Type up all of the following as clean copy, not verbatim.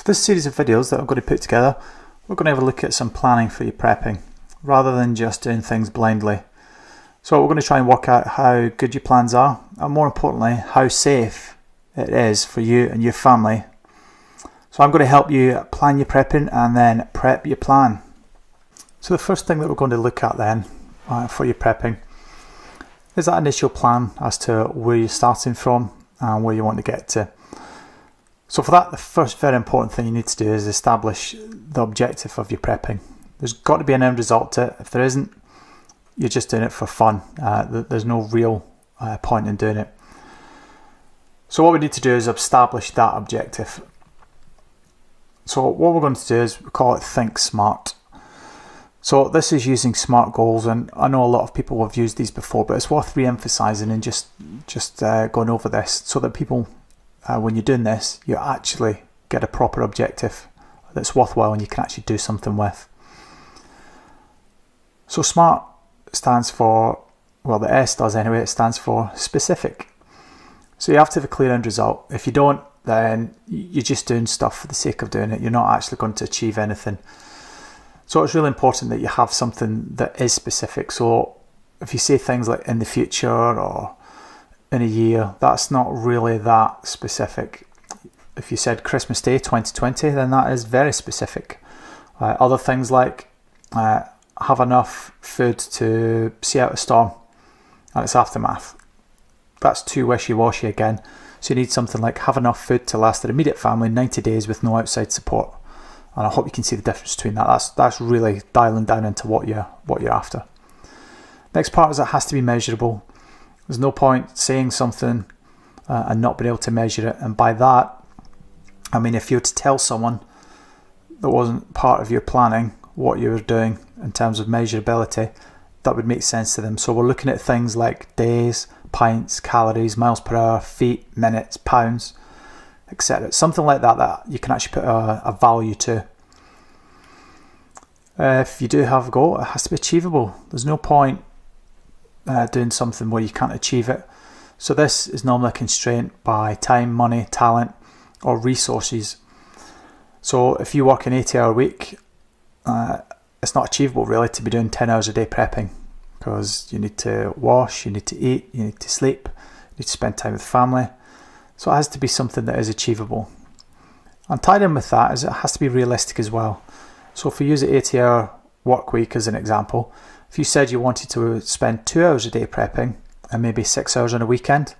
this series of videos that I'm going to put together, we're going to have a look at some planning for your prepping, rather than just doing things blindly. So we're going to try and work out how good your plans are, and more importantly, how safe it is for you and your family. So I'm going to help you plan your prepping and then prep your plan. So the first thing that we're going to look at then for your prepping is that initial plan as to where you're starting from and where you want to get to. So for that, the first very important thing you need to do is establish the objective of your prepping. There's got to be an end result to it. If there isn't, you're just doing it for fun. There's no real point in doing it. So what we need to do is establish that objective. So what we're going to do is we call it Think Smart. So this is using SMART goals, and I know a lot of people have used these before, but it's worth re-emphasising and just going over this so that people, when you're doing this, you actually get a proper objective that's worthwhile and you can actually do something with. So SMART stands for, well, the S does anyway, it stands for specific. So you have to have a clear end result. If you don't, then you're just doing stuff for the sake of doing it. You're not actually going to achieve anything. So it's really important that you have something that is specific. So if you say things like in the future or in a year, that's not really that specific. If you said Christmas Day 2020, then that is very specific. Other things like have enough food to see out a storm and its aftermath. That's too wishy-washy again. So you need something like have enough food to last an immediate family 90 days with no outside support. And I hope you can see the difference between that. That's really dialing down into what you're after. Next part is it has to be measurable. There's no point saying something and not being able to measure it. And by that, I mean if you were to tell someone that wasn't part of your planning what you were doing in terms of measurability, that would make sense to them. So we're looking at things like days, pints, calories, miles per hour, feet, minutes, pounds, etc. Something like that you can actually put a value to. If you do have a goal, it has to be achievable. There's no point doing something where you can't achieve it. So this is normally a constraint by time, money, talent, or resources. So if you work an 80-hour week, it's not achievable really to be doing 10 hours a day prepping, because you need to wash, you need to eat, you need to sleep, you need to spend time with family. So it has to be something that is achievable. And tied in with that is it has to be realistic as well. So if we use an 80-hour work week as an example, if you said you wanted to spend 2 hours a day prepping and maybe 6 hours on a weekend,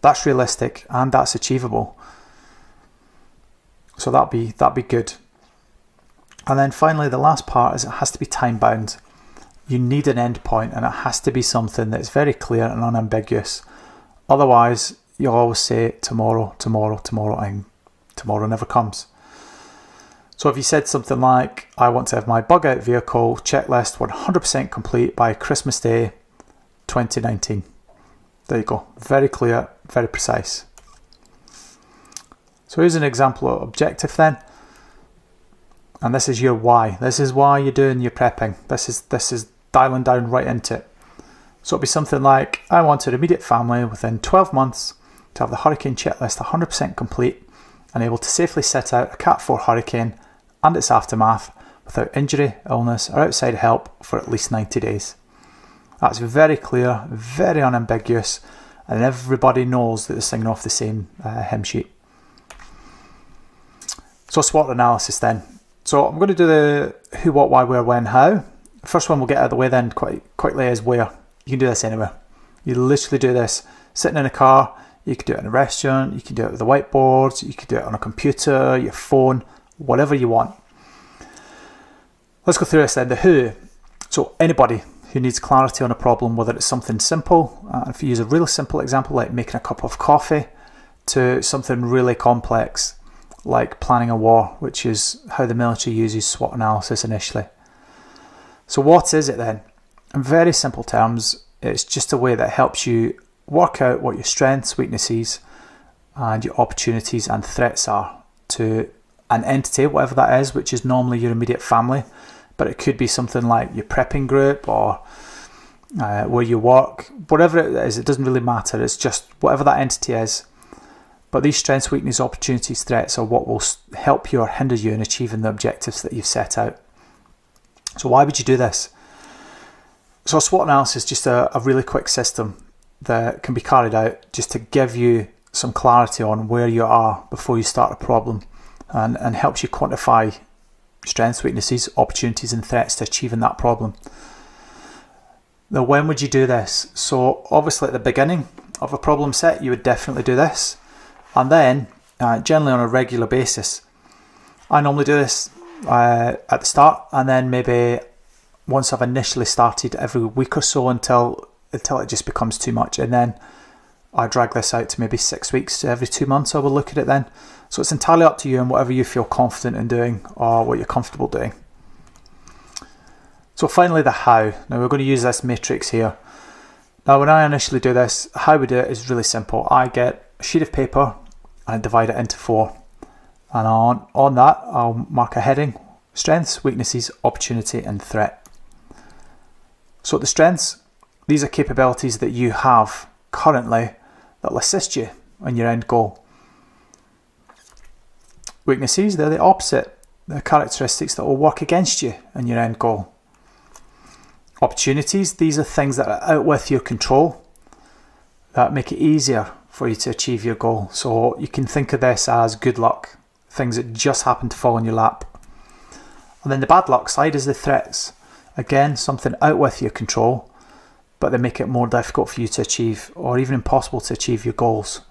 that's realistic and that's achievable. So that'd be good. And then finally, the last part is it has to be time bound. You need an end point, and it has to be something that's very clear and unambiguous. Otherwise, you'll always say tomorrow, tomorrow, tomorrow, and tomorrow never comes. So if you said something like, I want to have my bug out vehicle checklist 100% complete by Christmas Day 2019. There you go. Very clear, very precise. So here's an example of objective then. And this is your why. This is why you're doing your prepping. This is dialing down right into it. So it'll be something like, I want an immediate family within 12 months to have the hurricane checklist 100% complete and able to safely set out a Cat 4 hurricane and its aftermath without injury, illness or outside help for at least 90 days. That's very clear, very unambiguous, and everybody knows that they're singing off the same hymn sheet. So SWOT analysis then. So I'm going to do the who, what, why, where, when, how. The first one we'll get out of the way then quite quickly is where. You can do this anywhere. You literally do this sitting in a car. You could do it in a restaurant. You can do it with a whiteboard. You could do it on a computer, your phone, whatever you want. Let's go through this then. The who. So anybody who needs clarity on a problem, whether it's something simple, if you use a really simple example like making a cup of coffee, to something really complex like planning a war, which is how the military uses SWOT analysis initially. So what is it then? In very simple terms, it's just a way that helps you work out what your strengths, weaknesses, and your opportunities and threats are to an entity, whatever that is, which is normally your immediate family, but it could be something like your prepping group or where you work, whatever it is, it doesn't really matter. It's just whatever that entity is. But these strengths, weaknesses, opportunities, threats are what will help you or hinder you in achieving the objectives that you've set out. So why would you do this? So a SWOT analysis is just a really quick system that can be carried out just to give you some clarity on where you are before you start a problem, and helps you quantify strengths, weaknesses, opportunities and threats to achieving that problem. Now, when would you do this? So obviously at the beginning of a problem set, you would definitely do this. And then generally on a regular basis. I normally do this at the start, and then maybe once I've initially started, every week or so until it just becomes too much. And then I drag this out to maybe 6 weeks, every 2 months I will look at it then. So it's entirely up to you and whatever you feel confident in doing or what you're comfortable doing. So finally, the how. Now we're going to use this matrix here. Now when I initially do this, how we do it is really simple. I get a sheet of paper and I divide it into 4. And on that, I'll mark a heading: strengths, weaknesses, opportunity and threat. So the strengths, these are capabilities that you have currently that will assist you on your end goal. Weaknesses, they're the opposite. They're characteristics that will work against you in your end goal. Opportunities, these are things that are out with your control that make it easier for you to achieve your goal. So you can think of this as good luck, things that just happen to fall in your lap. And then the bad luck side is the threats. Again, something out with your control, but they make it more difficult for you to achieve, or even impossible to achieve your goals.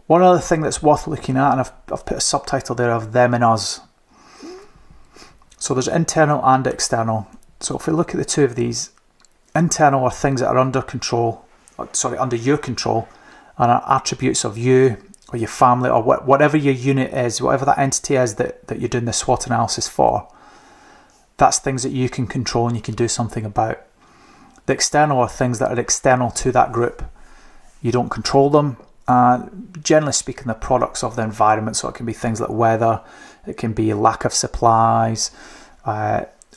One other thing that's worth looking at, and I've put a subtitle there of them and us. So there's internal and external. So if we look at the two of these, internal are things that are under your control, and are attributes of you or your family or whatever your unit is, whatever that entity is that you're doing the SWOT analysis for. That's things that you can control and you can do something about. The external are things that are external to that group. You don't control them. Generally speaking, they're products of the environment. So it can be things like weather, it can be lack of supplies,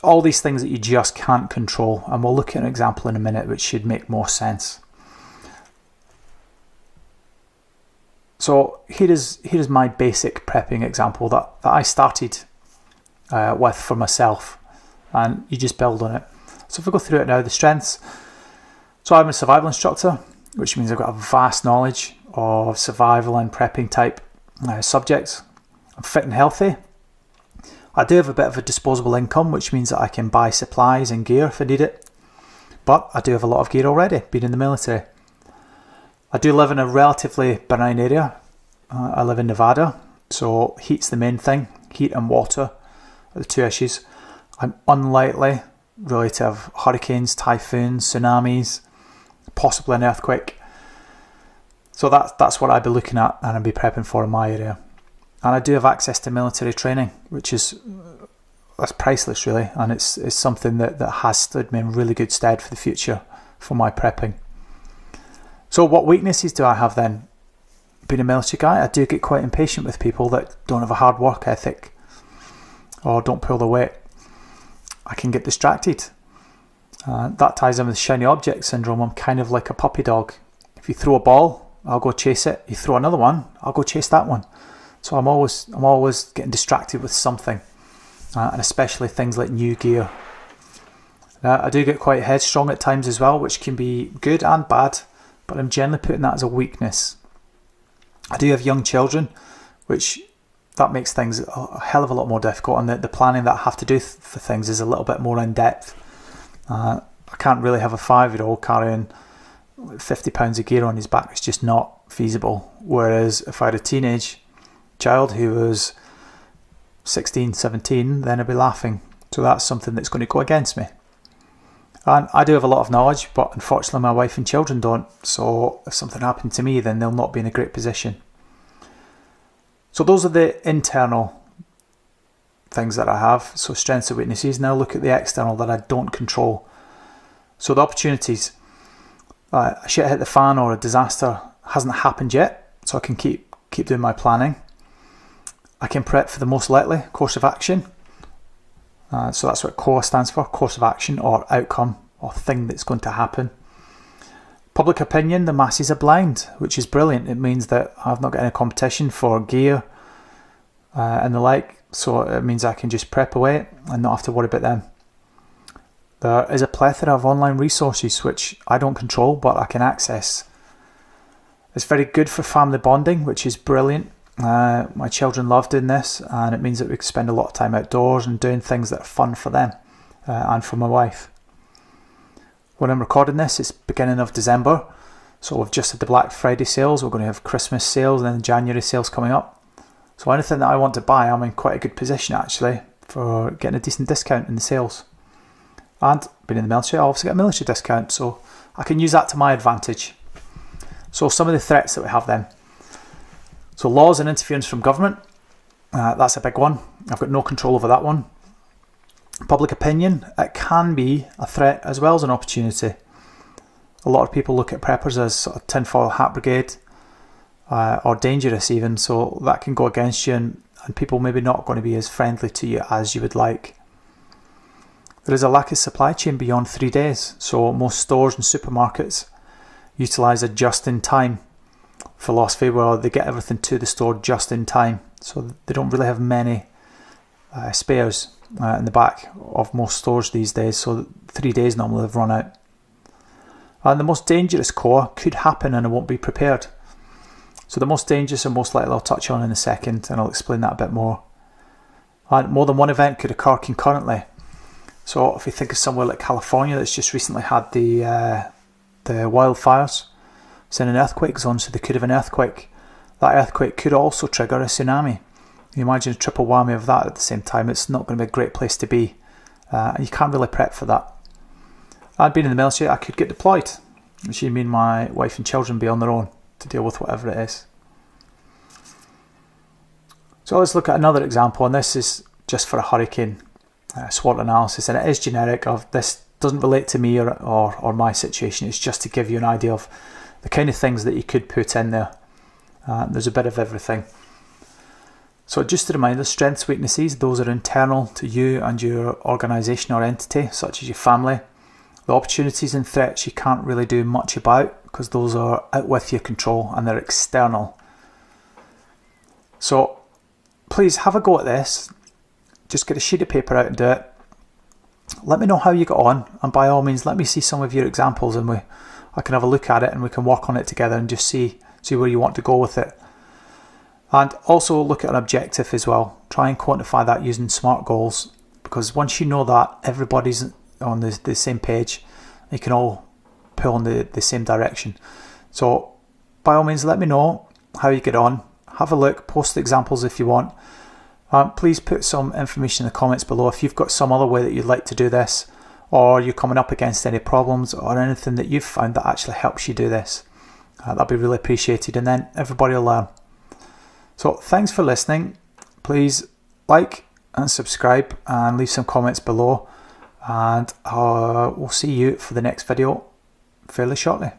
all these things that you just can't control. And we'll look at an example in a minute which should make more sense. So here is my basic prepping example that I started with for myself, and you just build on it. So if we go through it now, the strengths. So I'm a survival instructor, which means I've got a vast knowledge of survival and prepping type subjects. I'm fit and healthy. I do have a bit of a disposable income, which means that I can buy supplies and gear if I need it. But I do have a lot of gear already, being in the military. I do live in a relatively benign area. I live in Nevada, so heat's the main thing. Heat and water are the two issues. I'm unlikely really to have hurricanes, typhoons, tsunamis, possibly an earthquake. So that's what I'd be looking at and I'd be prepping for in my area. And I do have access to military training, which is that's priceless really, and it's something that has stood me in really good stead for the future for my prepping. So what weaknesses do I have then? Being a military guy, I do get quite impatient with people that don't have a hard work ethic or don't pull their weight. I can get distracted. That ties in with shiny object syndrome. I'm kind of like a puppy dog. If you throw a ball, I'll go chase it. You throw another one, I'll go chase that one. So I'm always getting distracted with something, and especially things like new gear. I do get quite headstrong at times as well, which can be good and bad, but I'm generally putting that as a weakness. I do have young children, which that makes things a hell of a lot more difficult, and the planning that I have to do for things is a little bit more in depth. I can't really have a 5-year-old carrying 50 pounds of gear on his back. It's just not feasible. Whereas if I had a teenage child who was 16, 17, then I'd be laughing. So that's something that's going to go against me. And I do have a lot of knowledge, but unfortunately my wife and children don't. So if something happened to me, then they'll not be in a great position. So those are the internal things that I have. So strengths and weaknesses. Now look at the external that I don't control. So the opportunities. Shit hit the fan or a disaster hasn't happened yet, so I can keep doing my planning. I can prep for the most likely course of action. So that's what CORE stands for, course of action or outcome or thing that's going to happen. Public opinion, the masses are blind, which is brilliant. It means that I've not got any competition for gear and the like, so it means I can just prep away and not have to worry about them. There is a plethora of online resources which I don't control but I can access. It's very good for family bonding, which is brilliant. My children love doing this, and it means that we can spend a lot of time outdoors and doing things that are fun for them and for my wife. When I'm recording this, it's beginning of December, so we've just had the Black Friday sales. We're going to have Christmas sales and then January sales coming up. So anything that I want to buy, I'm in quite a good position actually for getting a decent discount in the sales. And being in the military, I obviously get a military discount, so I can use that to my advantage. So some of the threats that we have then. So laws and interference from government, that's a big one. I've got no control over that one. Public opinion, it can be a threat as well as an opportunity. A lot of people look at preppers as sort of tinfoil hat brigade or dangerous even, so that can go against you and people maybe not going to be as friendly to you as you would like. There is a lack of supply chain beyond 3 days, so most stores and supermarkets utilise a just-in-time philosophy where they get everything to the store just in time, so they don't really have many spares in the back of most stores these days, so 3 days normally have run out. And the most dangerous core could happen and it won't be prepared. So the most dangerous and most likely I'll touch on in a second, and I'll explain that a bit more. And more than one event could occur concurrently. So if you think of somewhere like California that's just recently had the wildfires, it's in an earthquake zone, so they could have an earthquake. That earthquake could also trigger a tsunami. You imagine a triple whammy of that at the same time. It's not going to be a great place to be. And you can't really prep for that. I'd been in the military, I could get deployed, which would mean my wife and children be on their own to deal with whatever it is. So let's look at another example, and this is just for a hurricane SWOT analysis, and it is generic. This doesn't relate to me or my situation. It's just to give you an idea of the kind of things that you could put in there. There's a bit of everything. So just a reminder, strengths, weaknesses, those are internal to you and your organisation or entity, such as your family. The opportunities and threats you can't really do much about because those are out with your control and they're external. So please have a go at this. Just get a sheet of paper out and do it. Let me know how you got on, and by all means let me see some of your examples and I can have a look at it and we can work on it together and just see where you want to go with it. And also look at an objective as well. Try and quantify that using SMART goals, because once you know that, everybody's on the same page. You can all pull in the same direction. So by all means let me know how you get on. Have a look, post the examples if you want. Please put some information in the comments below if you've got some other way that you'd like to do this, or you're coming up against any problems or anything that you've found that actually helps you do this. That'd be really appreciated, and then everybody will learn. So thanks for listening. Please like and subscribe and leave some comments below, and we'll see you for the next video fairly shortly.